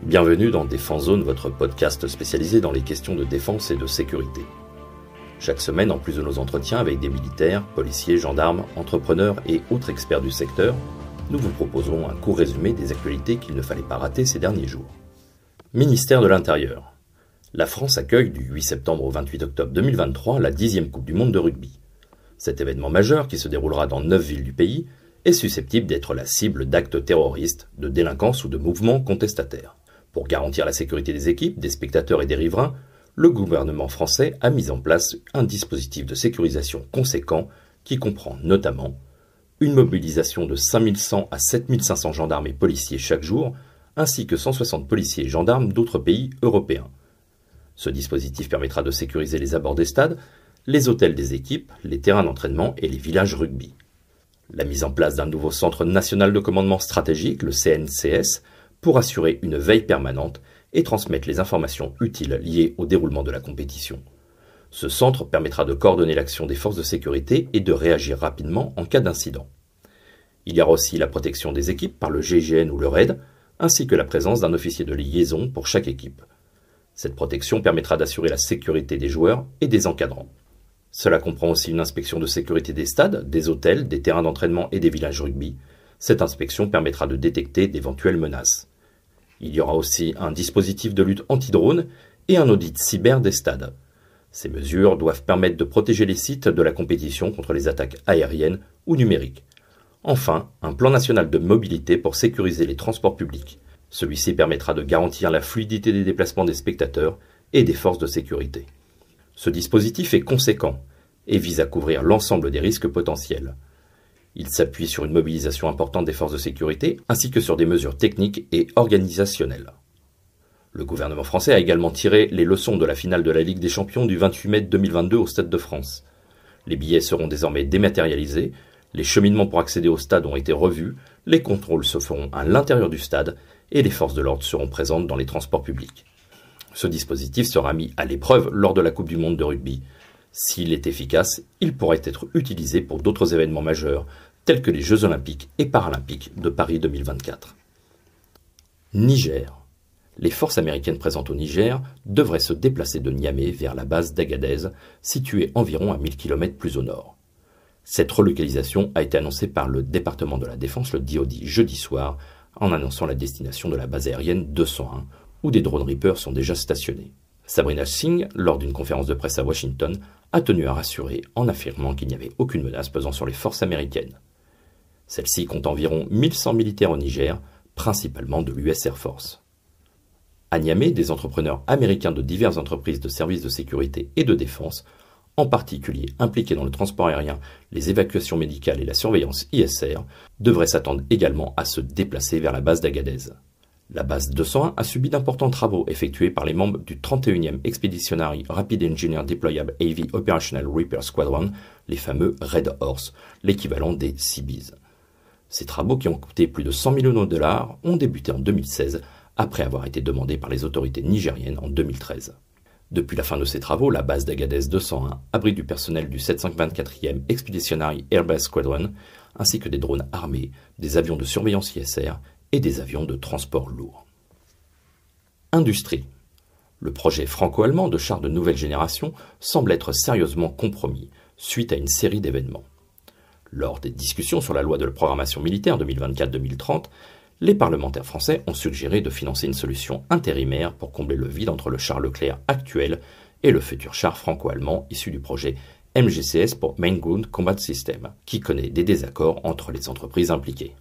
Bienvenue dans Défense Zone, votre podcast spécialisé dans les questions de défense et de sécurité. Chaque semaine, en plus de nos entretiens avec des militaires, policiers, gendarmes, entrepreneurs et autres experts du secteur, nous vous proposons un court résumé des actualités qu'il ne fallait pas rater ces derniers jours. Ministère de l'Intérieur. La France accueille du 8 septembre au 28 octobre 2023 la 10e Coupe du Monde de rugby. Cet événement majeur, qui se déroulera dans 9 villes du pays, est susceptible d'être la cible d'actes terroristes, de délinquance ou de mouvements contestataires. Pour garantir la sécurité des équipes, des spectateurs et des riverains, le gouvernement français a mis en place un dispositif de sécurisation conséquent qui comprend notamment une mobilisation de 5100 à 7500 gendarmes et policiers chaque jour, ainsi que 160 policiers et gendarmes d'autres pays européens. Ce dispositif permettra de sécuriser les abords des stades, les hôtels des équipes, les terrains d'entraînement et les villages rugby. La mise en place d'un nouveau Centre national de commandement stratégique, le CNCS, pour assurer une veille permanente et transmettre les informations utiles liées au déroulement de la compétition. Ce centre permettra de coordonner l'action des forces de sécurité et de réagir rapidement en cas d'incident. Il y aura aussi la protection des équipes par le GIGN ou le RAID, ainsi que la présence d'un officier de liaison pour chaque équipe. Cette protection permettra d'assurer la sécurité des joueurs et des encadrants. Cela comprend aussi une inspection de sécurité des stades, des hôtels, des terrains d'entraînement et des villages rugby. Cette inspection permettra de détecter d'éventuelles menaces. Il y aura aussi un dispositif de lutte anti-drone et un audit cyber des stades. Ces mesures doivent permettre de protéger les sites de la compétition contre les attaques aériennes ou numériques. Enfin, un plan national de mobilité pour sécuriser les transports publics. Celui-ci permettra de garantir la fluidité des déplacements des spectateurs et des forces de sécurité. Ce dispositif est conséquent et vise à couvrir l'ensemble des risques potentiels. Il s'appuie sur une mobilisation importante des forces de sécurité ainsi que sur des mesures techniques et organisationnelles. Le gouvernement français a également tiré les leçons de la finale de la Ligue des Champions du 28 mai 2022 au Stade de France. Les billets seront désormais dématérialisés, les cheminements pour accéder au stade ont été revus, les contrôles se feront à l'intérieur du stade et les forces de l'ordre seront présentes dans les transports publics. Ce dispositif sera mis à l'épreuve lors de la Coupe du Monde de rugby. S'il est efficace, il pourrait être utilisé pour d'autres événements majeurs, tels que les Jeux Olympiques et Paralympiques de Paris 2024. Niger. Les forces américaines présentes au Niger devraient se déplacer de Niamey vers la base d'Agadez, située environ à 1000 km plus au nord. Cette relocalisation a été annoncée par le département de la Défense, le DoD, jeudi soir, en annonçant la destination de la base aérienne 201, où des drones Reaper sont déjà stationnés. Sabrina Singh, lors d'une conférence de presse à Washington, a tenu à rassurer en affirmant qu'il n'y avait aucune menace pesant sur les forces américaines. Celle-ci compte environ 1100 militaires au Niger, principalement de l'US Air Force. À Niamey, des entrepreneurs américains de diverses entreprises de services de sécurité et de défense, en particulier impliqués dans le transport aérien, les évacuations médicales et la surveillance ISR, devraient s'attendre également à se déplacer vers la base d'Agadez. La base 201 a subi d'importants travaux effectués par les membres du 31e Expeditionary Rapid Engineer Deployable AV Operational Repair Squadron, les fameux Red Horse, l'équivalent des Seabees. Ces travaux, qui ont coûté plus de 100 millions de dollars, ont débuté en 2016, après avoir été demandés par les autorités nigériennes en 2013. Depuis la fin de ces travaux, la base d'Agadez 201 abrite du personnel du 724e Expeditionary Airbase Squadron, ainsi que des drones armés, des avions de surveillance ISR et des avions de transport lourd. Industrie. Le projet franco-allemand de chars de nouvelle génération semble être sérieusement compromis suite à une série d'événements. Lors des discussions sur la loi de la programmation militaire 2024-2030, les parlementaires français ont suggéré de financer une solution intérimaire pour combler le vide entre le char Leclerc actuel et le futur char franco-allemand issu du projet MGCS pour Main Ground Combat System, qui connaît des désaccords entre les entreprises impliquées.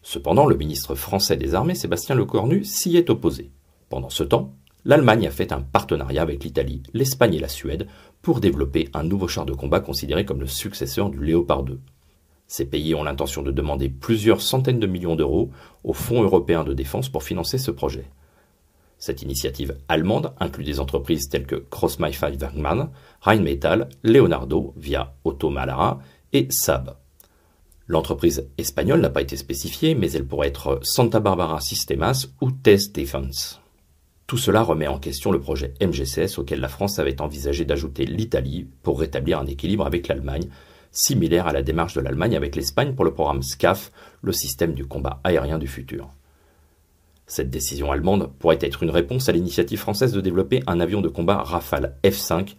Cependant, le ministre français des Armées, Sébastien Lecornu, s'y est opposé. Pendant ce temps, l'Allemagne a fait un partenariat avec l'Italie, l'Espagne et la Suède pour développer un nouveau char de combat considéré comme le successeur du Léopard 2. Ces pays ont l'intention de demander plusieurs centaines de millions d'euros au Fonds européen de défense pour financer ce projet. Cette initiative allemande inclut des entreprises telles que Cross-Maffei-Wegmann, Rheinmetall, Leonardo via Otto Malara et Saab. L'entreprise espagnole n'a pas été spécifiée, mais elle pourrait être Santa Barbara Sistemas ou Test Defense. Tout cela remet en question le projet MGCS auquel la France avait envisagé d'ajouter l'Italie pour rétablir un équilibre avec l'Allemagne, similaire à la démarche de l'Allemagne avec l'Espagne pour le programme SCAF, le système du combat aérien du futur. Cette décision allemande pourrait être une réponse à l'initiative française de développer un avion de combat Rafale F-5,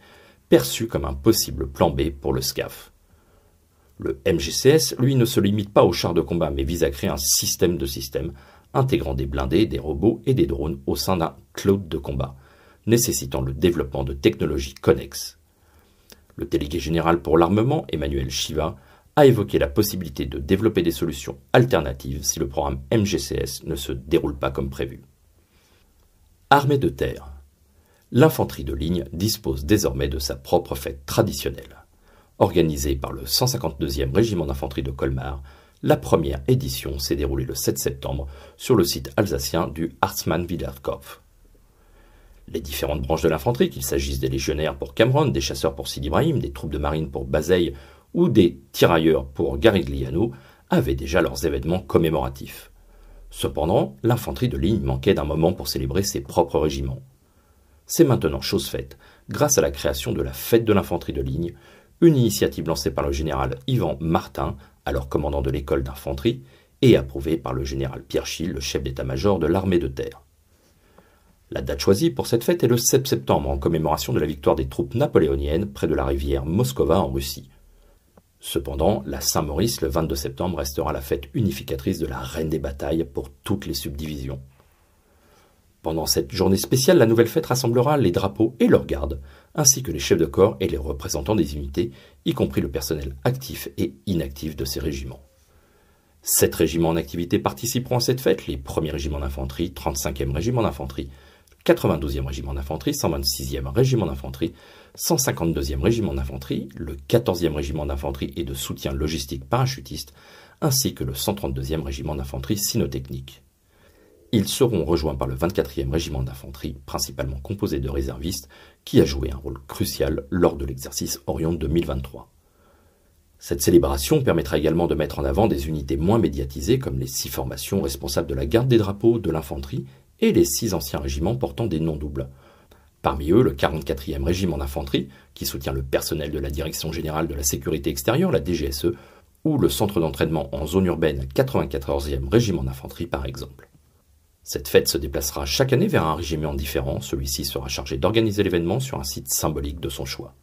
perçu comme un possible plan B pour le SCAF. Le MGCS, lui, ne se limite pas aux chars de combat, mais vise à créer un système de systèmes, intégrant des blindés, des robots et des drones au sein d'un cloud de combat, nécessitant le développement de technologies connexes. Le délégué général pour l'armement, Emmanuel Chiva, a évoqué la possibilité de développer des solutions alternatives si le programme MGCS ne se déroule pas comme prévu. Armée de terre. L'infanterie de ligne dispose désormais de sa propre fête traditionnelle. Organisée par le 152e régiment d'infanterie de Colmar, la première édition s'est déroulée le 7 septembre sur le site alsacien du Hartmann-Wiederkopf. Les différentes branches de l'infanterie, qu'il s'agisse des légionnaires pour Cameron, des chasseurs pour Sidi Ibrahim, des troupes de marine pour Bazeille ou des tirailleurs pour Garigliano, avaient déjà leurs événements commémoratifs. Cependant, l'infanterie de ligne manquait d'un moment pour célébrer ses propres régiments. C'est maintenant chose faite, grâce à la création de la Fête de l'infanterie de ligne, une initiative lancée par le général Yvan Martin, alors commandant de l'école d'infanterie, et approuvée par le général Pierre Schill, le chef d'état-major de l'armée de terre. La date choisie pour cette fête est le 7 septembre, en commémoration de la victoire des troupes napoléoniennes près de la rivière Moskova en Russie. Cependant, la Saint-Maurice, le 22 septembre, restera la fête unificatrice de la reine des batailles pour toutes les subdivisions. Pendant cette journée spéciale, la nouvelle fête rassemblera les drapeaux et leurs gardes, ainsi que les chefs de corps et les représentants des unités, y compris le personnel actif et inactif de ces régiments. 7 régiments en activité participeront à cette fête, les 1er régiment d'infanterie, 35e régiment d'infanterie, 92e régiment d'infanterie, 126e régiment d'infanterie, 152e régiment d'infanterie, le 14e régiment d'infanterie et de soutien logistique parachutiste, ainsi que le 132e régiment d'infanterie cynotechnique. Ils seront rejoints par le 24e régiment d'infanterie, principalement composé de réservistes, qui a joué un rôle crucial lors de l'exercice Orion 2023. Cette célébration permettra également de mettre en avant des unités moins médiatisées comme les 6 formations responsables de la garde des drapeaux de l'infanterie et les 6 anciens régiments portant des noms doubles. Parmi eux, le 44e régiment d'infanterie, qui soutient le personnel de la Direction générale de la sécurité extérieure, la DGSE, ou le centre d'entraînement en zone urbaine 94e régiment d'infanterie par exemple. Cette fête se déplacera chaque année vers un régiment différent, celui-ci sera chargé d'organiser l'événement sur un site symbolique de son choix.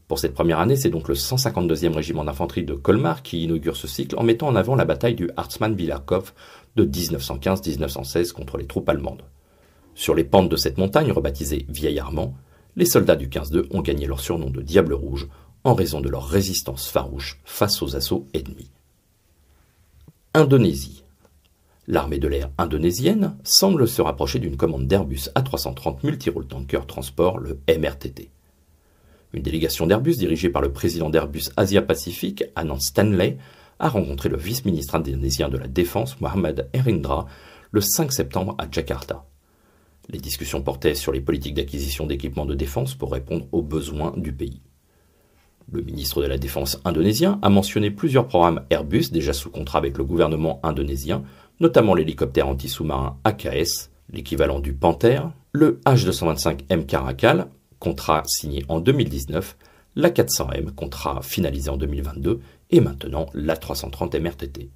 Pour cette première année, c'est donc le 152e régiment d'infanterie de Colmar qui inaugure ce cycle en mettant en avant la bataille du Hartmann-Wiederkopf de 1915-1916 contre les troupes allemandes. Sur les pentes de cette montagne, rebaptisée Vieil Armand, les soldats du 15-2 ont gagné leur surnom de Diable Rouge en raison de leur résistance farouche face aux assauts ennemis. Indonésie. L'armée de l'air indonésienne semble se rapprocher d'une commande d'Airbus A330 Multirole Tanker Transport, le MRTT. Une délégation d'Airbus dirigée par le président d'Airbus Asia-Pacifique, Anand Stanley, a rencontré le vice-ministre indonésien de la Défense, Mohammad Erindra, le 5 septembre à Jakarta. Les discussions portaient sur les politiques d'acquisition d'équipements de défense pour répondre aux besoins du pays. Le ministre de la Défense indonésien a mentionné plusieurs programmes Airbus déjà sous contrat avec le gouvernement indonésien, notamment l'hélicoptère anti-sous-marin AKS, l'équivalent du Panther, le H225M Caracal, contrat signé en 2019, l'A400M, contrat finalisé en 2022, et maintenant l'A330 MRTT.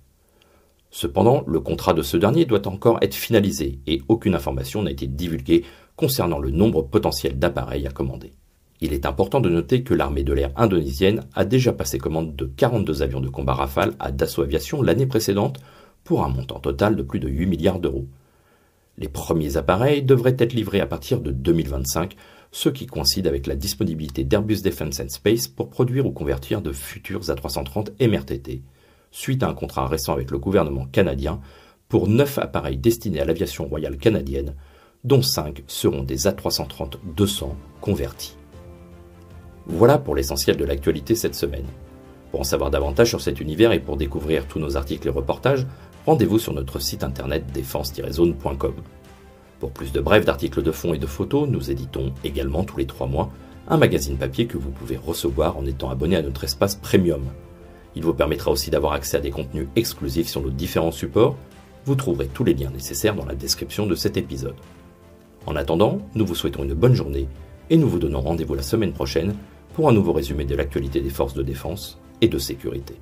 Cependant, le contrat de ce dernier doit encore être finalisé et aucune information n'a été divulguée concernant le nombre potentiel d'appareils à commander. Il est important de noter que l'armée de l'air indonésienne a déjà passé commande de 42 avions de combat Rafale à Dassault Aviation l'année précédente pour un montant total de plus de 8 milliards d'euros. Les premiers appareils devraient être livrés à partir de 2025, ce qui coïncide avec la disponibilité d'Airbus Defence and Space pour produire ou convertir de futurs A330 MRTT, suite à un contrat récent avec le gouvernement canadien pour 9 appareils destinés à l'aviation royale canadienne, dont 5 seront des A330-200 convertis. Voilà pour l'essentiel de l'actualité cette semaine. Pour en savoir davantage sur cet univers et pour découvrir tous nos articles et reportages, rendez-vous sur notre site internet défense-zone.com. Pour plus de brefs d'articles de fond et de photos, nous éditons également tous les 3 mois un magazine papier que vous pouvez recevoir en étant abonné à notre espace premium. Il vous permettra aussi d'avoir accès à des contenus exclusifs sur nos différents supports. Vous trouverez tous les liens nécessaires dans la description de cet épisode. En attendant, nous vous souhaitons une bonne journée et nous vous donnons rendez-vous la semaine prochaine pour un nouveau résumé de l'actualité des forces de défense et de sécurité.